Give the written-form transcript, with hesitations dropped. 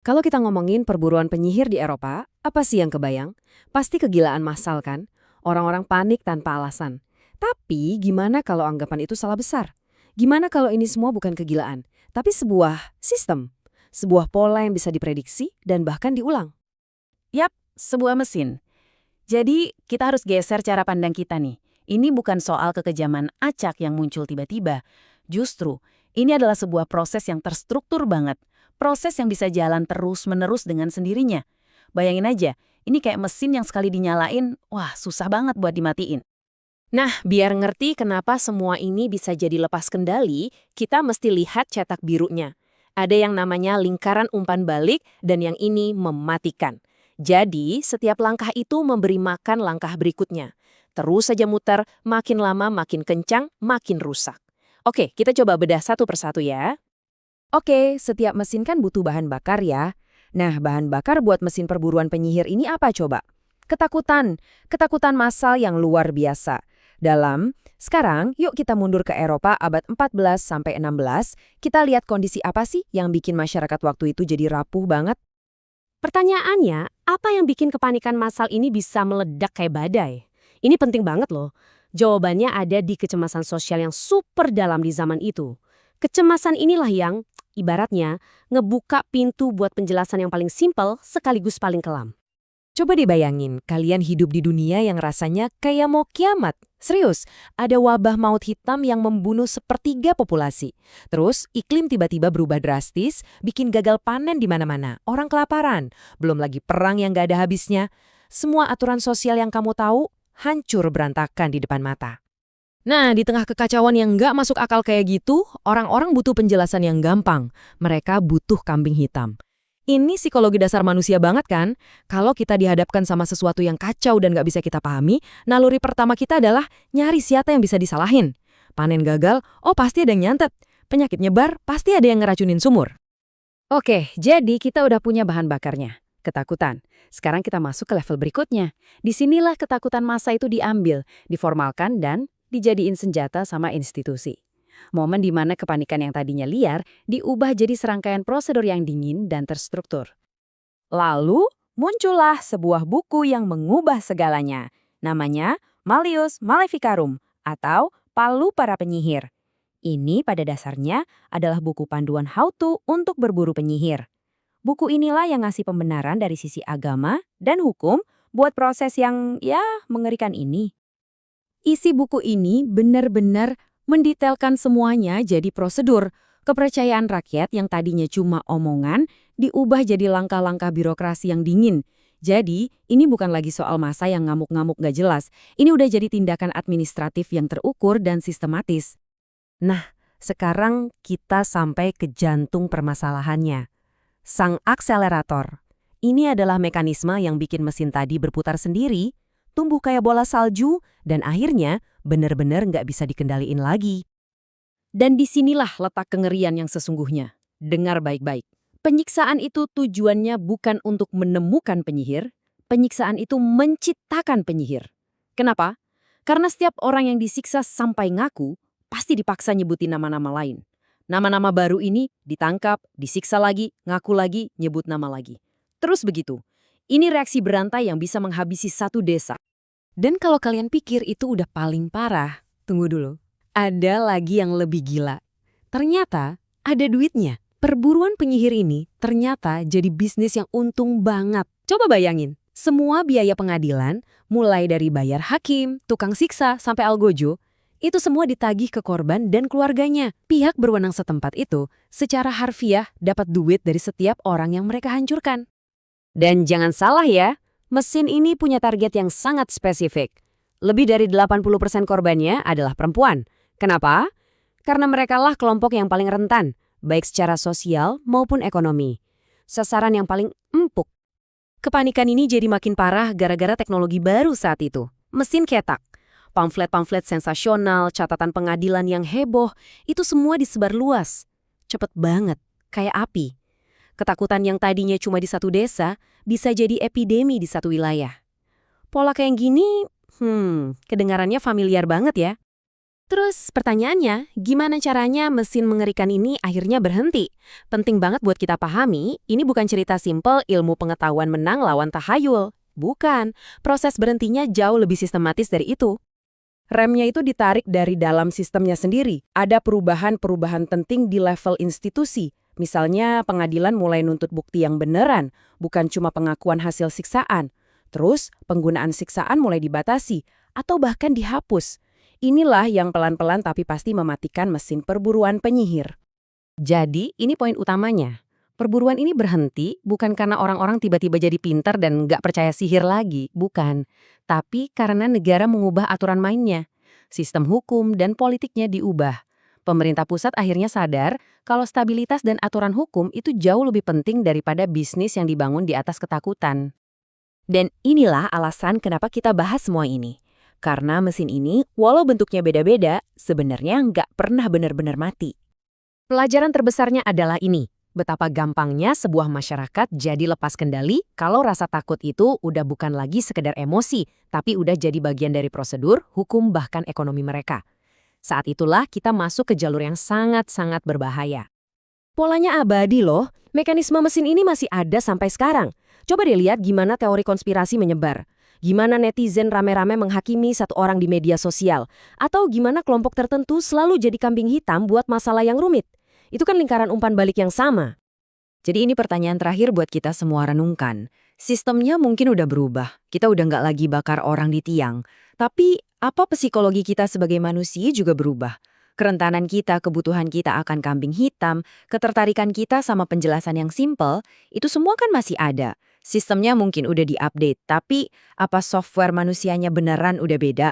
Kalau kita ngomongin perburuan penyihir di Eropa, apa sih yang kebayang? Pasti kegilaan massal kan? Orang-orang panik tanpa alasan. Tapi gimana kalau anggapan itu salah besar? Gimana kalau ini semua bukan kegilaan, tapi sebuah sistem? Sebuah pola yang bisa diprediksi dan bahkan diulang. Yap, sebuah mesin. Jadi, kita harus geser cara pandang kita nih. Ini bukan soal kekejaman acak yang muncul tiba-tiba. Justru, ini adalah sebuah proses yang terstruktur banget. Proses yang bisa jalan terus-menerus dengan sendirinya. Bayangin aja, ini kayak mesin yang sekali dinyalain, wah susah banget buat dimatiin. Nah, biar ngerti kenapa semua ini bisa jadi lepas kendali, kita mesti lihat cetak birunya. Ada yang namanya lingkaran umpan balik dan yang ini mematikan. Jadi, setiap langkah itu memberi makan langkah berikutnya. Terus saja muter, makin lama makin kencang, makin rusak. Oke, kita coba bedah satu persatu ya. Oke, setiap mesin kan butuh bahan bakar ya. Nah, bahan bakar buat mesin perburuan penyihir ini apa coba? Ketakutan. Ketakutan massal yang luar biasa. Sekarang, yuk kita mundur ke Eropa abad 14 sampai 16. Kita lihat kondisi apa sih yang bikin masyarakat waktu itu jadi rapuh banget? Pertanyaannya, apa yang bikin kepanikan massal ini bisa meledak kayak badai? Ini penting banget loh. Jawabannya ada di kecemasan sosial yang super dalam di zaman itu. Kecemasan inilah yang, ibaratnya, ngebuka pintu buat penjelasan yang paling simpel sekaligus paling kelam. Coba dibayangin, kalian hidup di dunia yang rasanya kayak mau kiamat. Serius, ada wabah maut hitam yang membunuh sepertiga populasi. Terus, iklim tiba-tiba berubah drastis, bikin gagal panen di mana-mana. Orang kelaparan, belum lagi perang yang gak ada habisnya. Semua aturan sosial yang kamu tahu, hancur berantakan di depan mata. Nah, di tengah kekacauan yang nggak masuk akal kayak gitu, orang-orang butuh penjelasan yang gampang. Mereka butuh kambing hitam. Ini psikologi dasar manusia banget kan? Kalau kita dihadapkan sama sesuatu yang kacau dan nggak bisa kita pahami, naluri pertama kita adalah nyari siapa yang bisa disalahin. Panen gagal, oh pasti ada yang nyantet. Penyakit nyebar, pasti ada yang ngeracunin sumur. Oke, jadi kita udah punya bahan bakarnya. Ketakutan. Sekarang kita masuk ke level berikutnya. Disinilah ketakutan massa itu diambil, diformalkan, dan dijadiin senjata sama institusi. Momen di mana kepanikan yang tadinya liar diubah jadi serangkaian prosedur yang dingin dan terstruktur. Lalu, muncullah sebuah buku yang mengubah segalanya. Namanya Malleus Maleficarum atau Palu Para Penyihir. Ini pada dasarnya adalah buku panduan how-to untuk berburu penyihir. Buku inilah yang ngasih pembenaran dari sisi agama dan hukum buat proses yang, mengerikan ini. Isi buku ini benar-benar mendetailkan semuanya jadi prosedur. Kepercayaan rakyat yang tadinya cuma omongan diubah jadi langkah-langkah birokrasi yang dingin. Jadi, ini bukan lagi soal massa yang ngamuk-ngamuk gak jelas. Ini udah jadi tindakan administratif yang terukur dan sistematis. Nah, sekarang kita sampai ke jantung permasalahannya. Sang akselerator. Ini adalah mekanisme yang bikin mesin tadi berputar sendiri, tumbuh kayak bola salju, dan akhirnya benar-benar nggak bisa dikendaliin lagi. Dan disinilah letak kengerian yang sesungguhnya. Dengar baik-baik. Penyiksaan itu tujuannya bukan untuk menemukan penyihir, penyiksaan itu menciptakan penyihir. Kenapa? Karena setiap orang yang disiksa sampai ngaku, pasti dipaksa nyebutin nama-nama lain. Nama-nama baru ini ditangkap, disiksa lagi, ngaku lagi, nyebut nama lagi. Terus begitu. Ini reaksi berantai yang bisa menghabisi satu desa. Dan kalau kalian pikir itu udah paling parah, tunggu dulu. Ada lagi yang lebih gila. Ternyata ada duitnya. Perburuan penyihir ini ternyata jadi bisnis yang untung banget. Coba bayangin, semua biaya pengadilan, mulai dari bayar hakim, tukang siksa, sampai algojo, itu semua ditagih ke korban dan keluarganya. Pihak berwenang setempat itu secara harfiah dapat duit dari setiap orang yang mereka hancurkan. Dan jangan salah ya, mesin ini punya target yang sangat spesifik. Lebih dari 80% korbannya adalah perempuan. Kenapa? Karena merekalah kelompok yang paling rentan, baik secara sosial maupun ekonomi. Sasaran yang paling empuk. Kepanikan ini jadi makin parah gara-gara teknologi baru saat itu. Mesin cetak, pamflet-pamflet sensasional, catatan pengadilan yang heboh, itu semua disebar luas. Cepet banget, kayak api. Ketakutan yang tadinya cuma di satu desa, bisa jadi epidemi di satu wilayah. Pola kayak gini, kedengarannya familiar banget ya. Terus pertanyaannya, gimana caranya mesin mengerikan ini akhirnya berhenti? Penting banget buat kita pahami, ini bukan cerita simpel ilmu pengetahuan menang lawan tahayul. Bukan, proses berhentinya jauh lebih sistematis dari itu. Remnya itu ditarik dari dalam sistemnya sendiri. Ada perubahan-perubahan penting di level institusi. Misalnya pengadilan mulai nuntut bukti yang beneran, bukan cuma pengakuan hasil siksaan. Terus penggunaan siksaan mulai dibatasi atau bahkan dihapus. Inilah yang pelan-pelan tapi pasti mematikan mesin perburuan penyihir. Jadi ini poin utamanya. Perburuan ini berhenti bukan karena orang-orang tiba-tiba jadi pintar dan nggak percaya sihir lagi, bukan. Tapi karena negara mengubah aturan mainnya. Sistem hukum dan politiknya diubah. Pemerintah pusat akhirnya sadar kalau stabilitas dan aturan hukum itu jauh lebih penting daripada bisnis yang dibangun di atas ketakutan. Dan inilah alasan kenapa kita bahas semua ini. Karena mesin ini, walau bentuknya beda-beda, sebenarnya nggak pernah benar-benar mati. Pelajaran terbesarnya adalah ini. Betapa gampangnya sebuah masyarakat jadi lepas kendali kalau rasa takut itu udah bukan lagi sekedar emosi, tapi udah jadi bagian dari prosedur, hukum, bahkan ekonomi mereka. Saat itulah kita masuk ke jalur yang sangat-sangat berbahaya. Polanya abadi loh, mekanisme mesin ini masih ada sampai sekarang. Coba deh lihat gimana teori konspirasi menyebar. Gimana netizen rame-rame menghakimi satu orang di media sosial. Atau gimana kelompok tertentu selalu jadi kambing hitam buat masalah yang rumit. Itu kan lingkaran umpan balik yang sama. Jadi ini pertanyaan terakhir buat kita semua renungkan. Sistemnya mungkin udah berubah. Kita udah nggak lagi bakar orang di tiang. Tapi apa psikologi kita sebagai manusia juga berubah. Kerentanan kita, kebutuhan kita akan kambing hitam, ketertarikan kita sama penjelasan yang simpel, itu semua kan masih ada. Sistemnya mungkin udah diupdate, tapi apa software manusianya beneran udah beda?